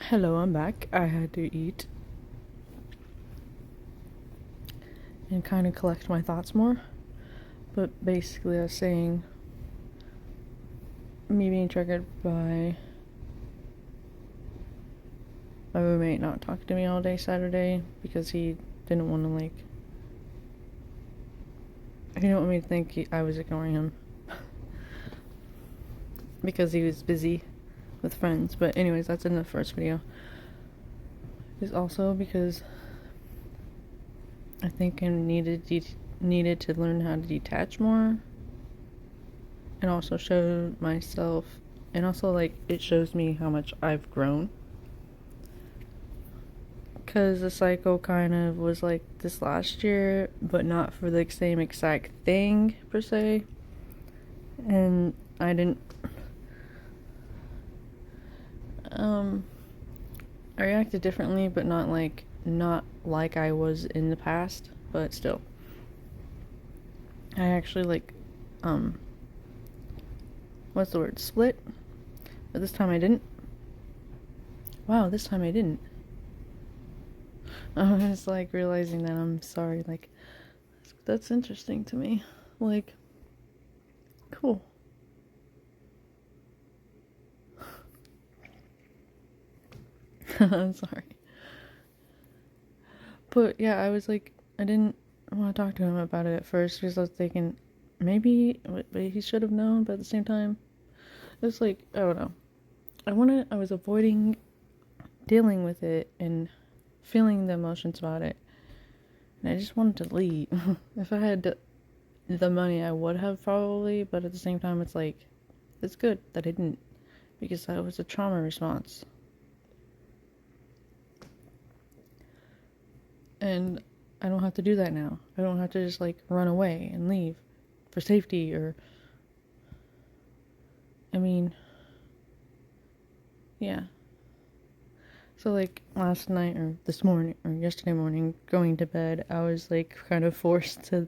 Hello, I'm back. I had to eat and kind of collect my thoughts more. But basically, I was saying me being triggered by my roommate not talking to me all day Saturday because he didn't want to, he didn't want me to think I was ignoring him because he was busy with friends. But, anyways, that's in the first video. It's also because I think I needed to learn how to detach more, and also show myself, and also it shows me how much I've grown, because the cycle kind of was like this last year, but not for the same exact thing per se, and I didn't I reacted differently, but not like I was in the past, but still I actually what's the word, split, but this time I didn't. Wow, this time I didn't. I was realizing that I'm sorry, that's interesting to me. Cool. I'm sorry. But yeah, I was I didn't want to talk to him about it at first because I was thinking maybe but he should have known, but at the same time, it's I don't know. I was avoiding dealing with it and feeling the emotions about it. And I just wanted to leave. If I had the money, I would have probably, but at the same time, it's good that I didn't, because that was a trauma response. And I don't have to do that now. I don't have to just run away and leave for safety, or yeah. So last night or this morning or yesterday morning going to bed, I was kind of forced to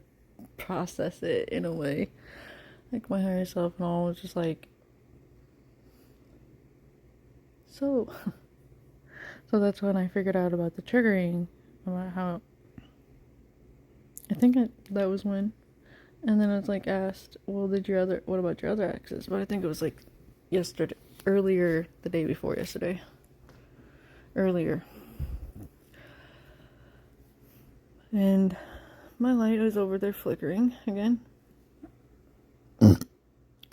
process it in a way. My higher self and all was just so so that's when I figured out about the triggering, about how that was when. And then it's asked, well, what about your other exes? But I think it was yesterday, earlier, the day before yesterday. Earlier. And my light was over there flickering again.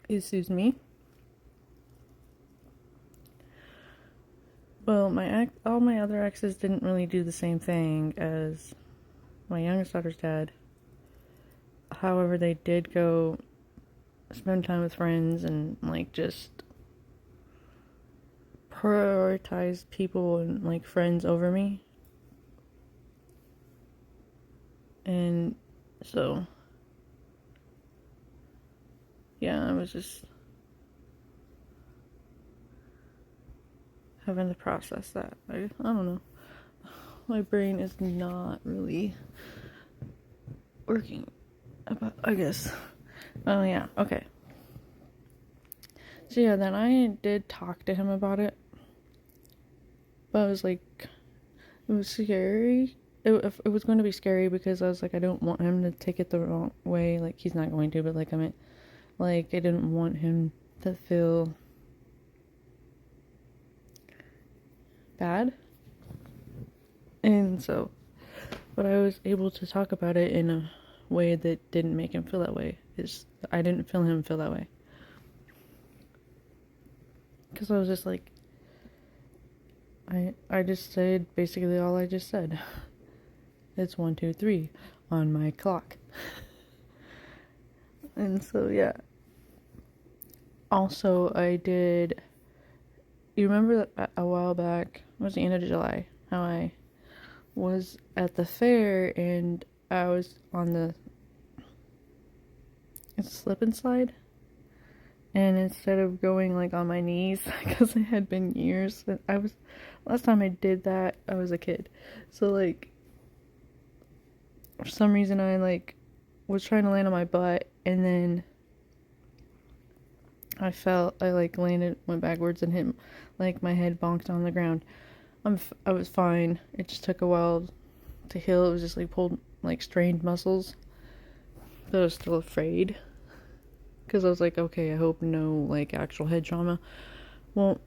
Excuse me. Well, all my other exes didn't really do the same thing as my youngest daughter's dad. However, they did go spend time with friends and just prioritize people and friends over me. And so yeah, I was just having to process that. I don't know. My brain is not really working about, I guess. Oh yeah, okay. So yeah, then I did talk to him about it. But it was scary. It was going to be scary because I was I don't want him to take it the wrong way. He's not going to, but I meant, I didn't want him to feel bad. And so, but I was able to talk about it in a way that didn't make him feel that way. I didn't feel him feel that way. Because I was just I just said basically all I just said. It's 1, 2, 3 on my clock. And so yeah. Also, I did. You remember that a while back, it was the end of July, how I was at the fair and I was on the slip and slide, and instead of going on my knees, because it had been years, last time I did that I was a kid, so for some reason I was trying to land on my butt, and then I landed, went backwards and hit, my head bonked on the ground. I was fine. It just took a while to heal. It was just like pulled, like strained muscles. But I was still afraid. Because I was like, okay, I hope no, like, actual head trauma. Well,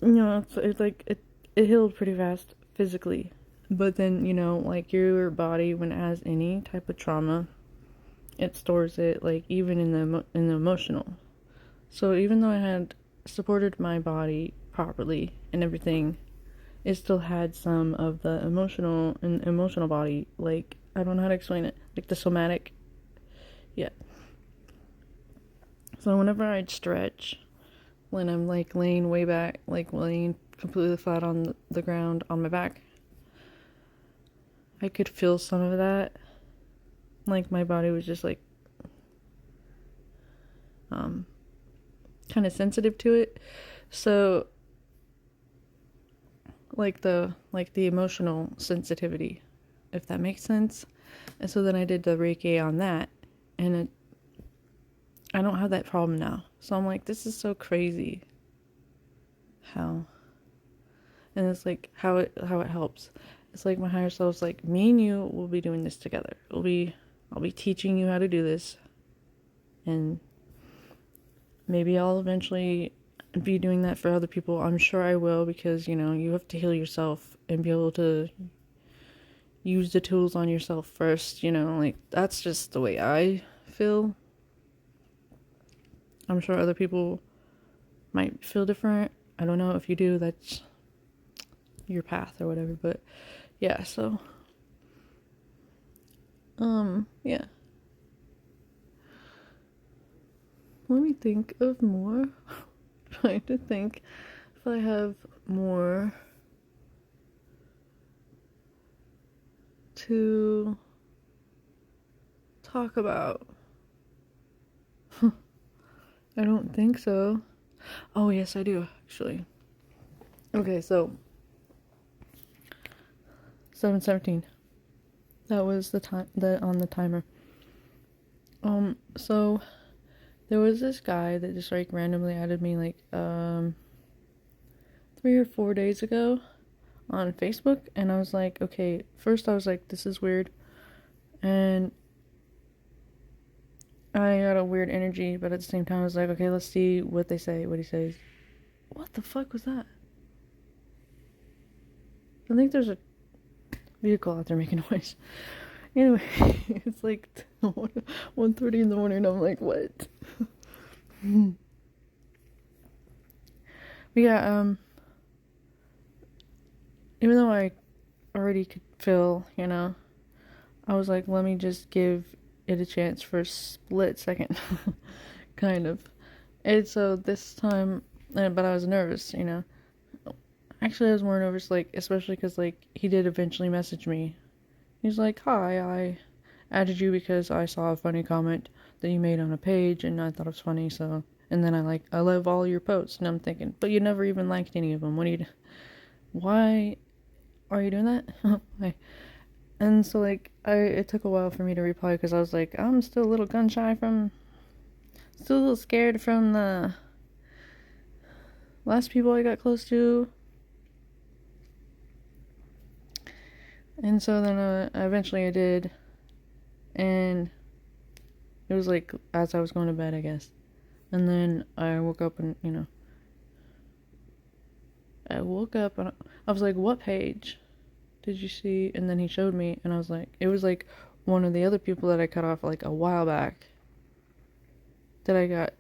it's like, it healed pretty fast physically. But then, like, your body, when it has any type of trauma, it stores it, like, even in the emotional. So even though I had supported my body properly and everything, it still had some of the emotional body, like, I don't know how to explain it, like the somatic. Yeah. So whenever I'd stretch, when I'm like laying way back, like laying completely flat on the ground on my back, I could feel some of that. Like my body was just like kind of sensitive to it. So like the emotional sensitivity, if that makes sense. And so then I did the Reiki on that, and I don't have that problem now. So I'm like, this is so crazy. How? And it's like how it helps. It's like my higher self's like, me and you will be doing this together. I'll be teaching you how to do this, and maybe I'll eventually be doing that for other people. I'm sure I will, because you have to heal yourself and be able to use the tools on yourself first. Like that's just the way I feel. I'm sure other people might feel different. I don't know. If you do, that's your path or whatever. But yeah, so yeah. Let me think of more. Trying to think if I have more to talk about. I don't think so. Oh, yes, I do, actually. Okay, so 7:17. That was the time that on the timer. So there was this guy that just like randomly added me like 3 or 4 days ago on Facebook, and I was like, okay, first I was like, this is weird, and I got a weird energy, but at the same time I was like, okay, let's see what they say, what he says. What the fuck was that? I think there's a vehicle out there making noise. Anyway, it's like 1:30 in the morning. I'm like, what? But yeah, even though I already could feel, I was like, let me just give it a chance for a split second, kind of. And so this time, but I was nervous, Actually, I was more nervous, like, especially because, like, he did eventually message me. He's like, hi, I added you because I saw a funny comment that you made on a page, and I thought it was funny, so... And then I love all your posts, and I'm thinking, but you never even liked any of them. Why are you doing that? And so, like, it took a while for me to reply, because I was like, I'm still a little still a little scared from the last people I got close to. And so then eventually I did, and it was like as I was going to bed, I guess. And then I woke up and, I woke up and I was like, what page did you see? And then he showed me, and I was like, it was like one of the other people that I cut off like a while back that I got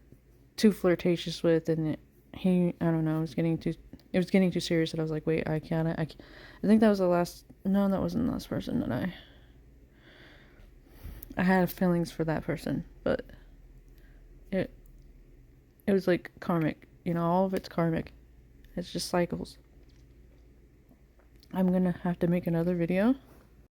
too flirtatious with, and I don't know, it was getting too serious, and I was like, wait, I think that was no, that wasn't the last person that I had feelings for that person, but it was like karmic, all of it's karmic. It's just cycles. I'm gonna have to make another video